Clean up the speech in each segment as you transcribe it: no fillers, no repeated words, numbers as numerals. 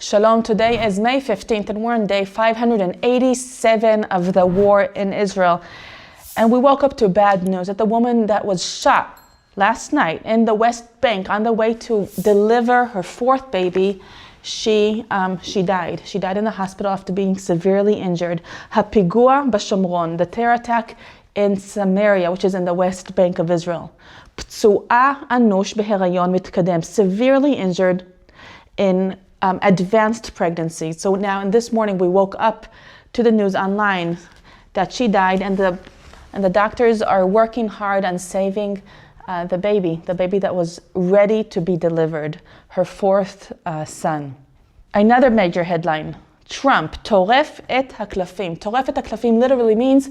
Shalom, today is May 15th and we're on day 587 of the war in Israel. And we woke up to bad news that the woman that was shot last night in the West Bank on the way to deliver her fourth baby, she died. She died in the hospital after being severely injured. Hapigua b'Shomron, the terror attack in Samaria, which is in the West Bank of Israel. Ptsu'a anush beherayon mitkadem, severely injured in advanced pregnancy. So now, in this morning, we woke up to the news online that she died, and the doctors are working hard on saving the baby that was ready to be delivered, her fourth son. Another major headline: Trump toref et haklafim. Toref et haklafim literally means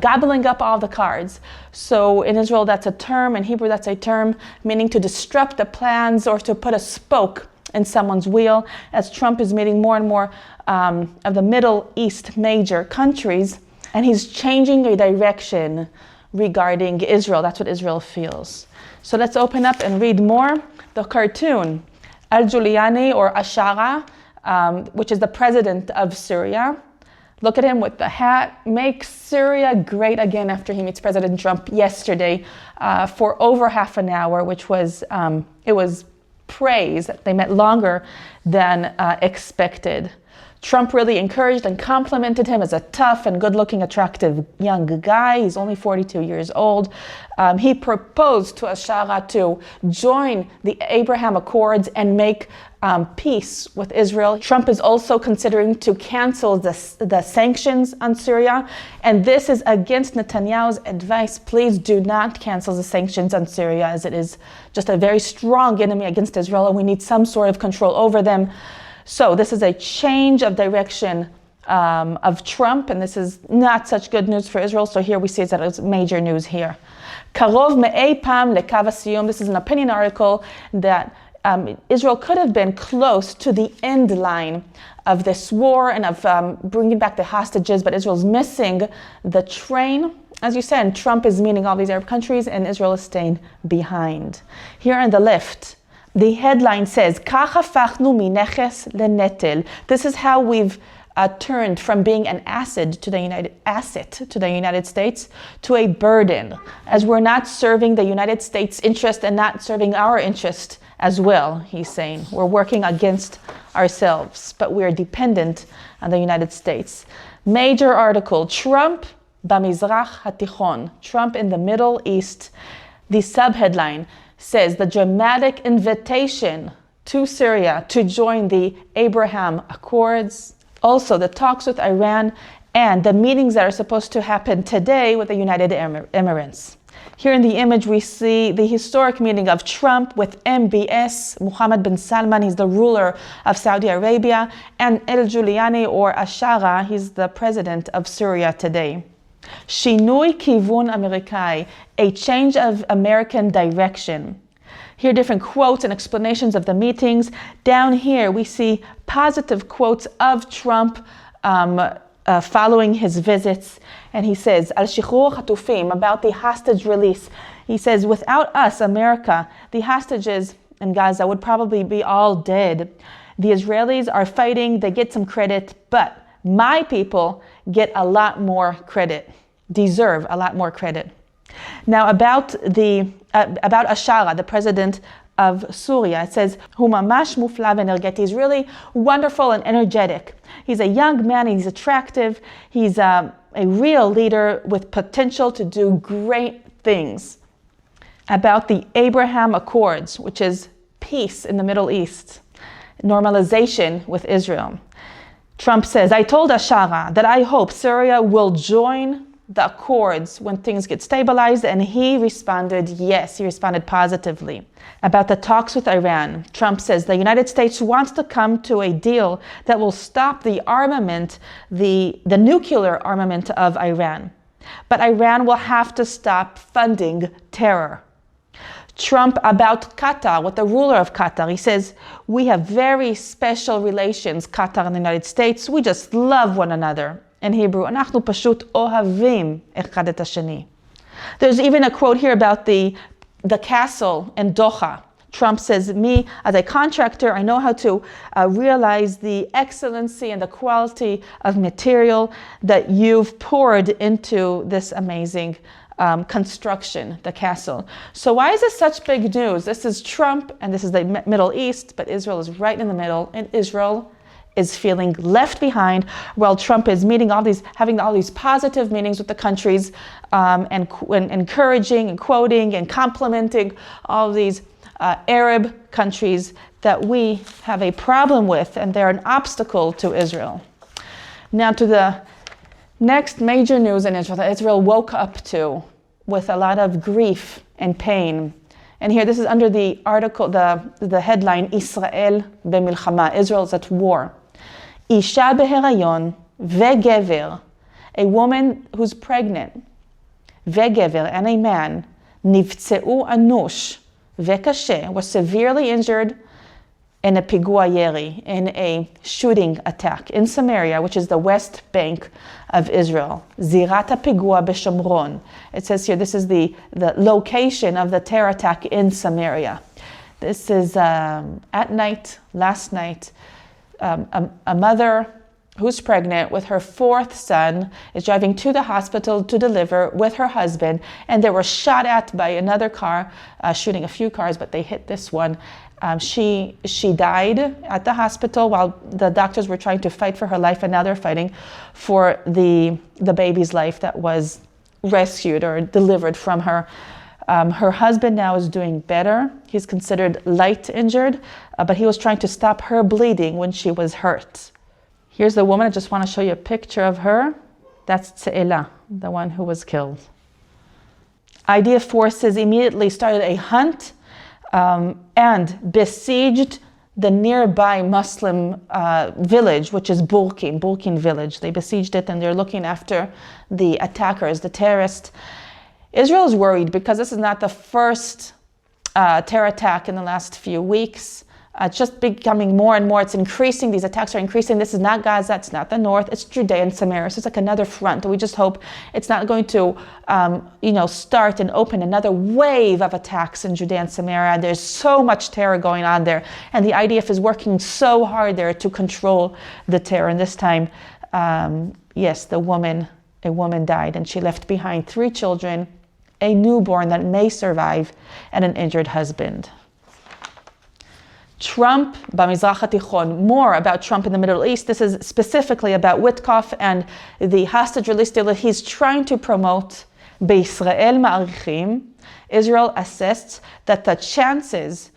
gobbling up all the cards. So in Israel, that's a term. In Hebrew, that's a term meaning to disrupt the plans or to put a spoke in someone's wheel. As Trump is meeting more and more of the Middle East major countries, and he's changing a direction regarding Israel. That's what Israel feels. So let's open up and read more. The cartoon, Al-Juliani or Ashara, which is the president of Syria. Look at him with the hat. Make Syria great again after he meets President Trump yesterday for over half an hour, which was, it was praise. They met longer than expected. Trump really encouraged and complimented him as a tough and good-looking, attractive young guy. He's only 42 years old. He proposed to Ashara to join the Abraham Accords and make peace with Israel. Trump is also considering to cancel the sanctions on Syria, and this is against Netanyahu's advice. Please do not cancel the sanctions on Syria, as it is just a very strong enemy against Israel, and we need some sort of control over them. So this is a change of direction of Trump, and this is not such good news for Israel. So here we see that it's major news here. Karov me'ei pam lekav hasiyum. This is an opinion article that Israel could have been close to the end line of this war and of bringing back the hostages, but Israel's missing the train. As you said, Trump is meeting all these Arab countries, and Israel is staying behind. Here on the left, the headline says, "Kach hafachnu mineches lenetel." This is how we've turned from being an asset to the United States to a burden, as we're not serving the United States' interest and not serving our interest as well, he's saying. We're working against ourselves, but we're dependent on the United States. Major article, Trump b'mizrach hatichon. Trump in the Middle East. The subheadline says the dramatic invitation to Syria to join the Abraham Accords. Also, the talks with Iran and the meetings that are supposed to happen today with the United Emirates. Here in the image, we see the historic meeting of Trump with MBS, Mohammed bin Salman, he's the ruler of Saudi Arabia, and El-Juliani or Ashara, he's the president of Syria today. Shinui kivun Amerikai, a change of American direction. Here are different quotes and explanations of the meetings. Down here, we see positive quotes of Trump following his visits. And he says, Al-Shichrur Hatufim, about the hostage release. He says, without us, America, the hostages in Gaza would probably be all dead. The Israelis are fighting, they get some credit, but my people get a lot more credit, deserve a lot more credit. Now about Ashara, the president of Syria, it says, "Hu mamash mufla v'energeti." He's really wonderful and energetic. He's a young man, he's attractive, he's a real leader with potential to do great things. About the Abraham Accords, which is peace in the Middle East, normalization with Israel. Trump says, "I told Ashara that I hope Syria will join the accords when things get stabilized," and he responded yes, he responded positively. About the talks with Iran, Trump says the United States wants to come to a deal that will stop the armament, the nuclear armament of Iran. But Iran will have to stop funding terror. Trump about Qatar, with the ruler of Qatar, he says, "We have very special relations, Qatar and the United States. We just love one another." In Hebrew, "Anachnu pashut ohavim echad et hasheni." There's even a quote here about the castle in Doha. Trump says, me as a contractor, I know how to realize the excellency and the quality of material that you've poured into this amazing construction, the castle. So why is this such big news? This is Trump and this is the Middle East, but Israel is right in the middle, and Israel is feeling left behind while Trump is having all these positive meetings with the countries and encouraging and quoting and complimenting all these Arab countries that we have a problem with, and they're an obstacle to Israel. Now to the next major news in Israel that Israel woke up to with a lot of grief and pain. And here, this is under the article, the headline, Israel b'milchama, Israel is at war. Isha beherayon vegever, a woman who's pregnant, vegever, and a man, nivtseu anush vekashe, was severely injured in a pigua yeri, in a shooting attack in Samaria, which is the west bank of Israel. Zirat pigua b'Shomron. It says here, this is the location of the terror attack in Samaria. This is at night, last night, a mother who's pregnant with her fourth son is driving to the hospital to deliver with her husband, and they were shot at by another car, shooting a few cars, but they hit this one. She died at the hospital while the doctors were trying to fight for her life, and now they're fighting for the baby's life that was rescued or delivered from her. Her husband now is doing better. He's considered light injured, but he was trying to stop her bleeding when she was hurt. Here's the woman. I just want to show you a picture of her. That's Tse'ela, the one who was killed. IDF forces immediately started a hunt and besieged the nearby Muslim village, which is Bulkin village. They besieged it, and they're looking after the attackers, the terrorists. Israel is worried because this is not the first terror attack in the last few weeks. It's just becoming more and more. It's increasing. These attacks are increasing. This is not Gaza. It's not the north. It's Judea and Samaria. So it's like another front. We just hope it's not going to, start and open another wave of attacks in Judea and Samaria. There's so much terror going on there, and the IDF is working so hard there to control the terror. And this time, yes, a woman died, and she left behind 3 children, a newborn that may survive, and an injured husband. Trump b'Mizrach HaTichon, more about Trump in the Middle East. This is specifically about Witkoff and the hostage release deal that he's trying to promote. B'Yisrael ma'arichim, Israel assesses that the chances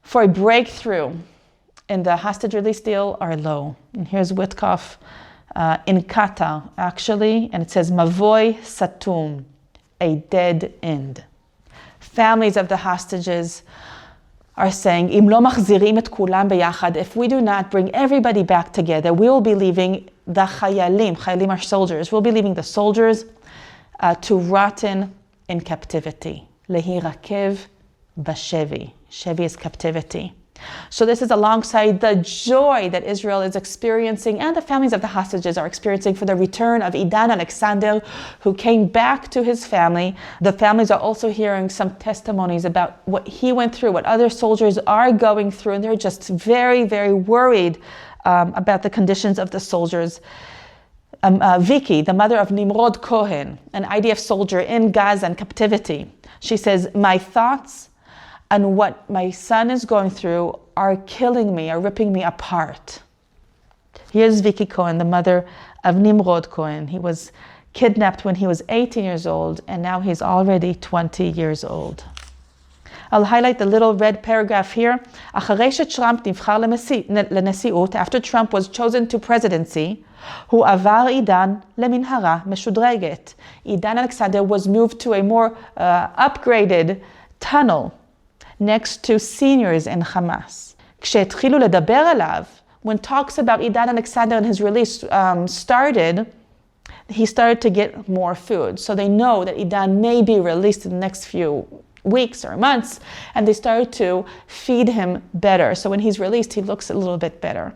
for a breakthrough in the hostage release deal are low. And here's Witkoff in Qatar, actually, and it says, Mavoy Satum, a dead end. Families of the hostages are saying, Im lo machzirim et kulam beyachad, if we do not bring everybody back together, we will be leaving the chayalim are soldiers, we'll be leaving the soldiers to rotten in captivity. Lehi rakev bashevi. Shevi is captivity. So this is alongside the joy that Israel is experiencing and the families of the hostages are experiencing for the return of Idan Alexander, who came back to his family. The families are also hearing some testimonies about what he went through, what other soldiers are going through, and they're just very, very worried about the conditions of the soldiers. Vicky, the mother of Nimrod Cohen, an IDF soldier in Gaza in captivity, she says, my thoughts and what my son is going through are killing me, are ripping me apart. Here's Vicky Cohen, the mother of Nimrod Cohen. He was kidnapped when he was 18 years old, and now he's already 20 years old. I'll highlight the little red paragraph here. After Trump was chosen to presidency, hu avar Idan leminhara meshudreget. Idan Alexander was moved to a more upgraded tunnel next to seniors in Hamas. כשהתחילו לדבר עליו, when talks about Idan Alexander and his release started, he started to get more food. So they know that Idan may be released in the next few weeks or months, and they started to feed him better. So when he's released, he looks a little bit better.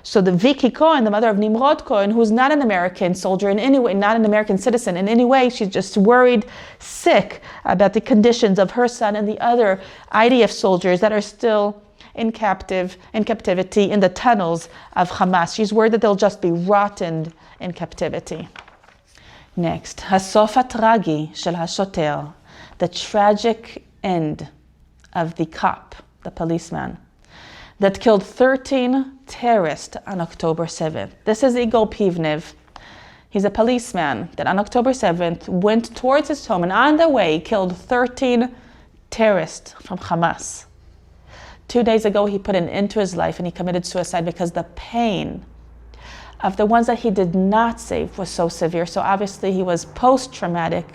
So the Vicky Cohen, the mother of Nimrod Cohen, who's not an American soldier in any way, not an American citizen in any way, she's just worried sick about the conditions of her son and the other IDF soldiers that are still in captivity in the tunnels of Hamas. She's worried that they'll just be rotten in captivity. Next, הסוף הטרגי של השוטר, the tragic end of the cop, the policeman, that killed 13 terrorists on October 7th. This is Igor Pivnev. He's a policeman that on October 7th went towards his home and on the way killed 13 terrorists from Hamas. 2 days ago, he put an end to his life and he committed suicide because the pain of the ones that he did not save was so severe. So obviously he was post-traumatic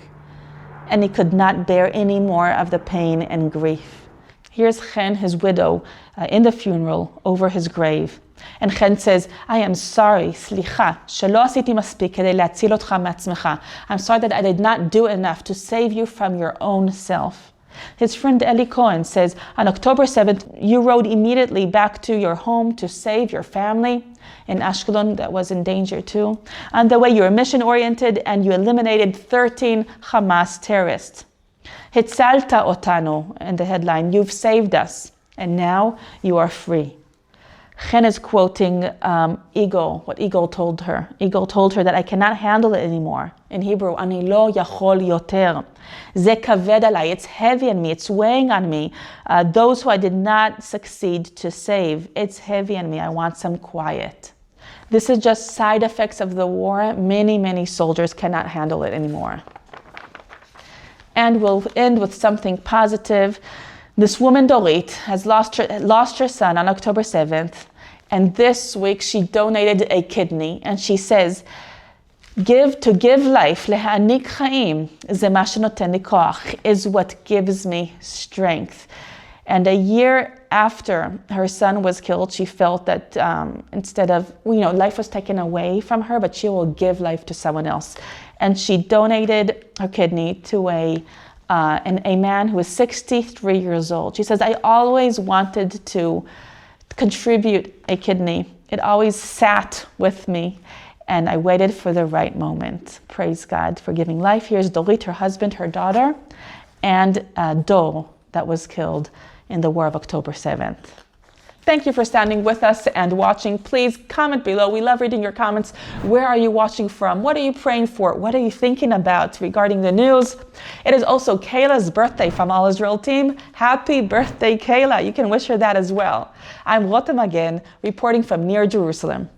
and he could not bear any more of the pain and grief. Here's Chen, his widow, in the funeral over his grave. And Chen says, I am sorry, סליחה, שלא עשיתי מספיק כדי להציל אותך מעצמך. I'm sorry that I did not do enough to save you from your own self. His friend Eli Cohen says, on October 7th, you rode immediately back to your home to save your family in Ashkelon that was in danger too. On the way, you were mission-oriented and you eliminated 13 Hamas terrorists. Hitzalta otanu, in the headline, you've saved us, and now you are free. Chen is quoting Igor, what Igor told her. Igor told her that I cannot handle it anymore. In Hebrew, ani lo yachol yoter. Ze kaved alai. It's heavy on me. It's weighing on me. Those who I did not succeed to save, it's heavy on me. I want some quiet. This is just side effects of the war. Many, many soldiers cannot handle it anymore. And we'll end with something positive. This woman, Dorit, has lost her son on October 7th. And this week she donated a kidney. And she says, to give life, להעניק חיים, זה מה שנותן לי כוח, is what gives me strength. And a year after her son was killed, she felt that instead of, life was taken away from her, but she will give life to someone else. And she donated her kidney to a man who is 63 years old. She says, I always wanted to contribute a kidney. It always sat with me, and I waited for the right moment. Praise God for giving life. Here's Dorit, her husband, her daughter, and Dor, that was killed in the war of October 7th. Thank you for standing with us and watching. Please comment below. We love reading your comments. Where are you watching from? What are you praying for? What are you thinking about regarding the news? It is also Kayla's birthday from All Israel team. Happy birthday, Kayla. You can wish her that as well. I'm Rotem again, reporting from near Jerusalem.